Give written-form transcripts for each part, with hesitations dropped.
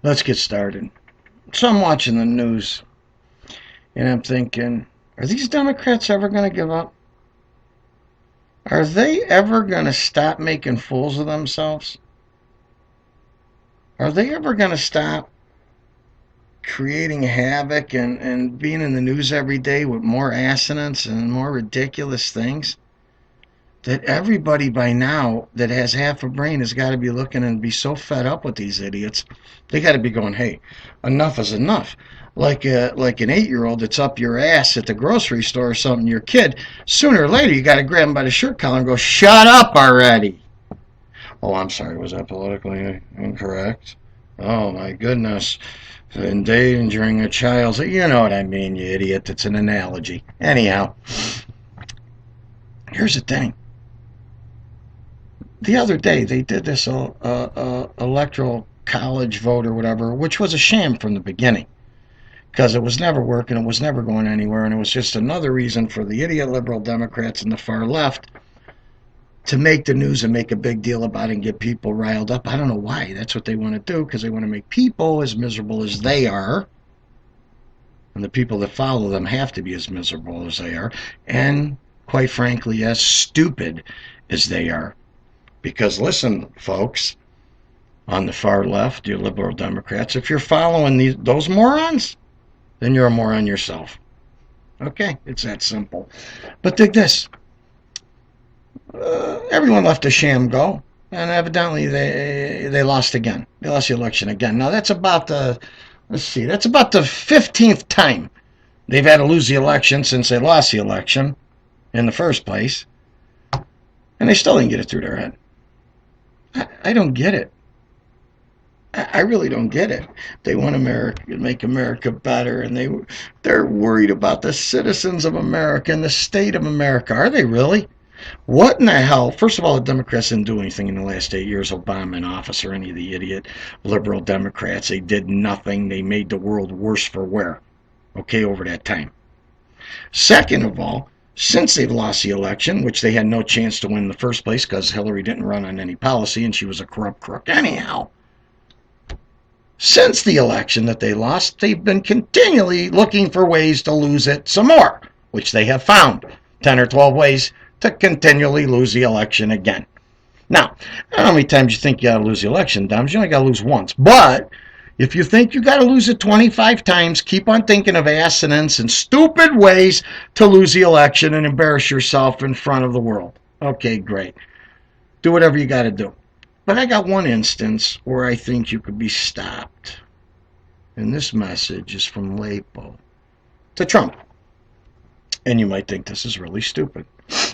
Let's get started. So I'm watching the news and I'm thinking, are these Democrats ever going to give up? Are they ever going to stop making fools of themselves? Are they ever going to stop creating havoc and being in the news every day with more assonance and more ridiculous things? That everybody by now that has half a brain has got to be looking and be so fed up with these idiots. They got to be going, hey, enough is enough. Like an 8-year-old that's up your ass at the grocery store or something, your kid, sooner or later you got to grab him by the shirt collar and go, shut up already. Oh, I'm sorry, was that politically incorrect? Oh my goodness. Endangering a child. You know what I mean, you idiot. It's an analogy. Anyhow, here's the thing. The other day they did this electoral college vote or whatever, which was a sham from the beginning because it was never working, it was never going anywhere, and it was just another reason for the idiot liberal Democrats and the far left to make the news and make a big deal about it and get people riled up. I don't know why. That's what they want to do, because they want to make people as miserable as they are, and the people that follow them have to be as miserable as they are, and quite frankly, as stupid as they are. Because listen, folks, on the far left, you liberal Democrats, if you're following those morons, then you're a moron yourself. Okay, it's that simple. But dig this. Everyone left a sham go, and evidently they lost again. They lost the election again. Now that's about the 15th time they've had to lose the election since they lost the election in the first place, and they still didn't get it through their head. I don't get it. I really don't get it. They want America to make America better, and they're worried about the citizens of America and the state of America. Are they really? What in the hell? First of all, the Democrats didn't do anything in the last 8 years, Obama in office, or any of the idiot liberal Democrats. They did nothing. They made the world worse for wear, okay, over that time. Second of all, since they've lost the election, which they had no chance to win in the first place because Hillary didn't run on any policy and she was a corrupt crook anyhow, since the election that they lost, they've been continually looking for ways to lose it some more, which they have found 10 or 12 ways to continually lose the election again. Now, I don't know how many times you think you got to lose the election, Doms. You only got to lose once. But if you think you got to lose it 25 times, keep on thinking of assonance and stupid ways to lose the election and embarrass yourself in front of the world. Okay, great. Do whatever you got to do. But I got one instance where I think you could be stopped. And this message is from Lapo to Trump. And you might think this is really stupid.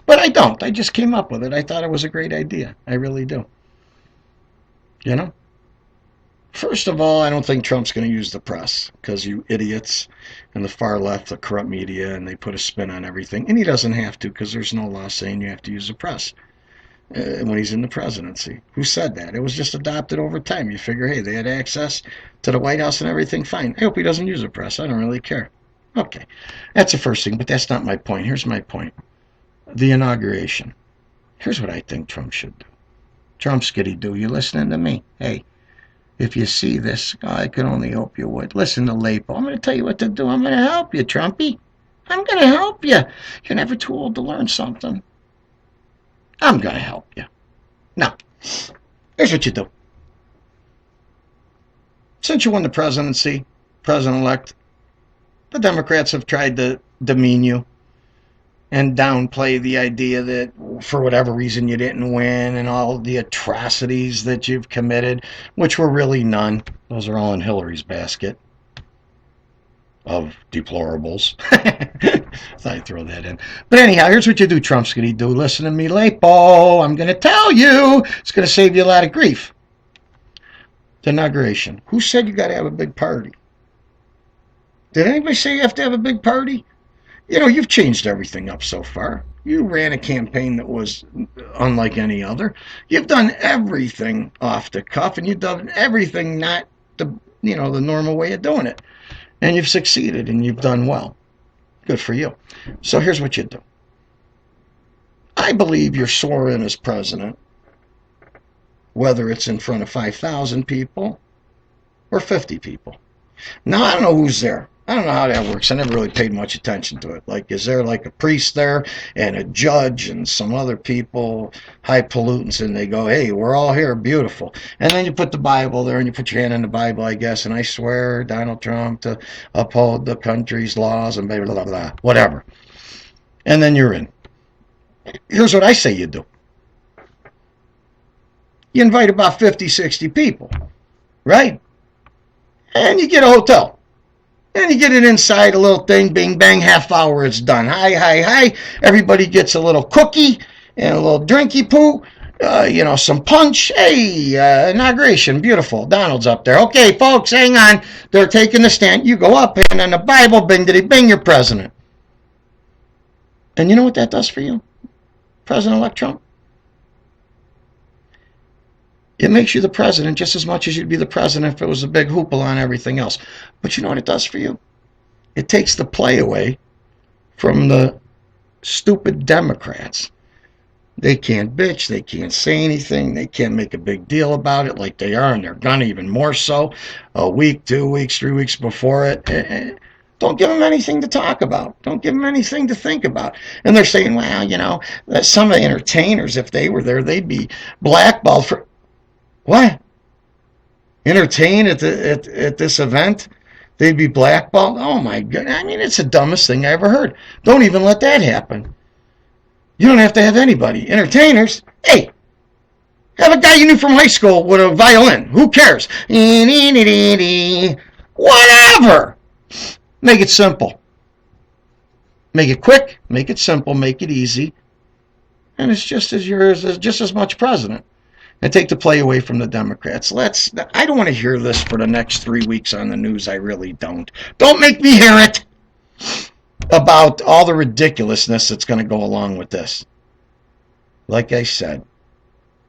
But I don't. I just came up with it. I thought it was a great idea. I really do. You know? First of all, I don't think Trump's going to use the press because you idiots and the far left, the corrupt media, and they put a spin on everything. And he doesn't have to because there's no law saying you have to use the press when he's in the presidency. Who said that? It was just adopted over time. You figure, hey, they had access to the White House and everything. Fine. I hope he doesn't use the press. I don't really care. Okay. That's the first thing, but that's not my point. Here's my point. The inauguration. Here's what I think Trump should do. Trump skitty-do. You listening to me? Hey, if you see this, I can only hope you would. Listen to Lapo. I'm going to tell you what to do. I'm going to help you, Trumpy. I'm going to help you. You're never too old to learn something. I'm going to help you. Now, here's what you do. Since you won the presidency, president-elect, the Democrats have tried to demean you and downplay the idea that for whatever reason you didn't win and all the atrocities that you've committed, which were really none. Those are all in Hillary's basket of deplorables. Thought I'd throw that in. But anyhow, here's what you do, Trump's-gonna do. Listen to me, Lapo. I'm going to tell you. It's going to save you a lot of grief. The inauguration. Who said you got to have a big party? Did anybody say you have to have a big party? You know, you've changed everything up so far. You ran a campaign that was unlike any other. You've done everything off the cuff, and you've done everything not the normal way of doing it. And you've succeeded, and you've done well. Good for you. So here's what you do. I believe you're soaring as president, whether it's in front of 5,000 people or 50 people. Now, I don't know who's there. I don't know how that works. I never really paid much attention to it. Like, is there like a priest there and a judge and some other people, high pollutants, and they go, hey, we're all here, beautiful. And then you put the Bible there and you put your hand in the Bible, I guess, and I swear, Donald Trump, to uphold the country's laws and blah, blah, blah, blah, whatever. And then you're in. Here's what I say you do. You invite about 50, 60 people, right? And you get a hotel. And you get it inside, a little thing, bing, bang, half hour, it's done. Hi, hi, hi. Everybody gets a little cookie and a little drinky poo, some punch. Hey, inauguration, beautiful. Donald's up there. Okay, folks, hang on. They're taking the stand. You go up, and on the Bible, bing, diddy, bing, you're president. And you know what that does for you, President-elect Trump? It makes you the president just as much as you'd be the president if it was a big hoopla on everything else. But you know what it does for you? It takes the play away from the stupid Democrats. They can't bitch. They can't say anything. They can't make a big deal about it like they are, and they're going to even more so a week, 2 weeks, 3 weeks before it. Don't give them anything to talk about. Don't give them anything to think about. And they're saying, well, some of the entertainers, if they were there, they'd be blackballed for... What? Entertain at this event? They'd be blackballed? Oh my God. I mean, it's the dumbest thing I ever heard. Don't even let that happen. You don't have to have anybody. Entertainers? Hey, have a guy you knew from high school with a violin. Who cares? Whatever. Make it simple. Make it quick, make it simple, make it easy. And it's just as much president. And take the play away from the Democrats. I don't want to hear this for the next 3 weeks on the news. I really don't. Don't make me hear it about all the ridiculousness that's going to go along with this. Like I said,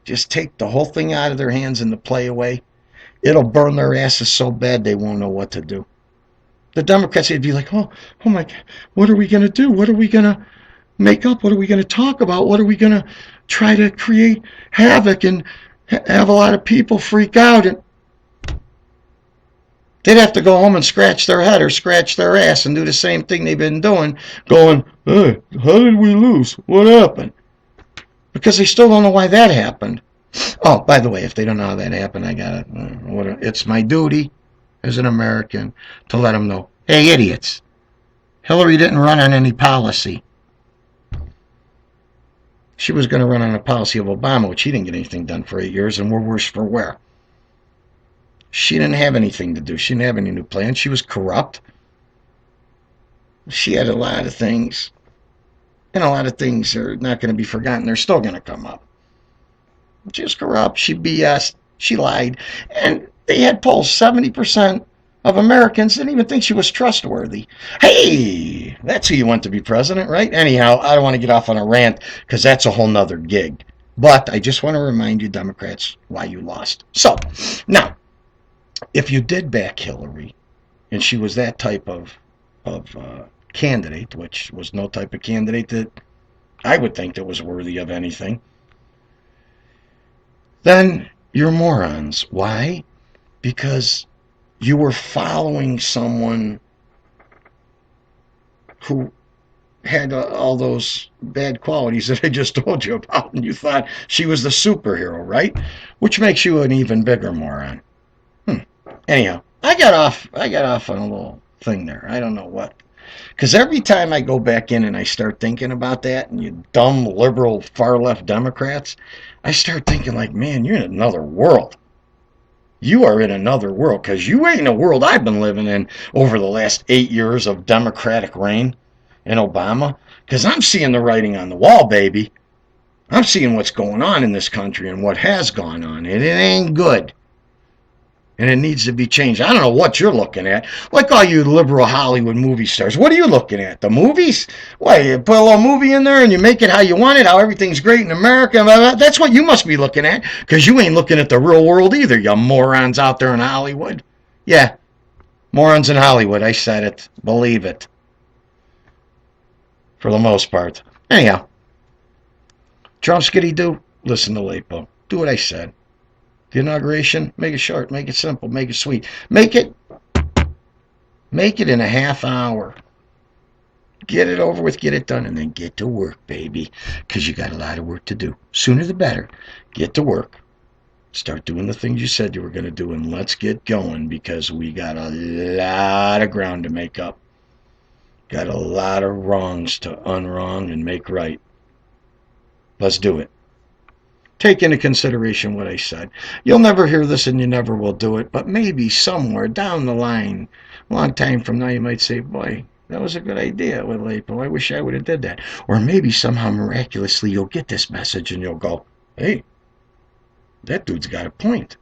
just take the whole thing out of their hands and the play away. It'll burn their asses so bad they won't know what to do. The Democrats would be like, oh my God, what are we going to do? What are we going to make up? What are we going to talk about? What are we going to try to create havoc and have a lot of people freak out? And they'd have to go home and scratch their head or scratch their ass and do the same thing they've been doing, going, hey, how did we lose? What happened? Because they still don't know why that happened. Oh, by the way, if they don't know how that happened, it's my duty as an American to let them know, hey, idiots, Hillary didn't run on any policy. She was going to run on a policy of Obama, which he didn't get anything done for 8 years, and we're worse for wear. She didn't have anything to do. She didn't have any new plans. She was corrupt. She had a lot of things, and a lot of things are not going to be forgotten. They're still going to come up. She was corrupt. She BS'd. She lied. And they had polls, 70% of Americans didn't even think she was trustworthy. Hey, that's who you want to be president, right? Anyhow, I don't want to get off on a rant because that's a whole nother gig. But I just want to remind you, Democrats, why you lost. So, now, if you did back Hillary, and she was that type of candidate, which was no type of candidate that I would think that was worthy of anything, then you're morons. Why? Because you were following someone who had all those bad qualities that I just told you about, and you thought she was the superhero, right? Which makes you an even bigger moron. Anyhow, I got off on a little thing there. I don't know what. Because every time I go back in and I start thinking about that, and you dumb, liberal, far-left Democrats, I start thinking like, man, you're in another world. You are in another world, because you ain't in a world I've been living in over the last 8 years of Democratic reign and Obama. Because I'm seeing the writing on the wall, baby. I'm seeing what's going on in this country and what has gone on, and it ain't good. And it needs to be changed. I don't know what you're looking at. Like all you liberal Hollywood movie stars, what are you looking at? The movies? What, you put a little movie in there and you make it how you want it, how everything's great in America? Blah, blah. That's what you must be looking at, because you ain't looking at the real world either, you morons out there in Hollywood. Yeah, morons in Hollywood. I said it. Believe it. For the most part. Anyhow, Trump skitty do, listen to Lapo. Do what I said. The inauguration, make it short, make it simple, make it sweet. Make it in a half hour. Get it over with, get it done, and then get to work, baby, because you got a lot of work to do. Sooner the better. Get to work. Start doing the things you said you were going to do, and let's get going, because we got a lot of ground to make up. Got a lot of wrongs to unwrong and make right. Let's do it. Take into consideration what I said. You'll never hear this and you never will do it, but maybe somewhere down the line, a long time from now, you might say, boy, that was a good idea with Lapo. I wish I would have did that. Or maybe somehow miraculously you'll get this message and you'll go, hey, that dude's got a point.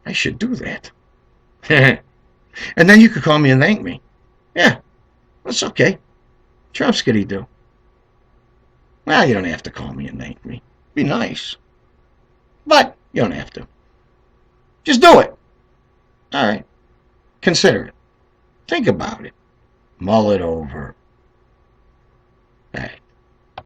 I should do that. And then you could call me and thank me. Yeah, that's okay. Trump's gonna do. Well, you don't have to call me and thank me. Be nice. But you don't have to. Just do it. All right. Consider it. Think about it. Mull it over. All right.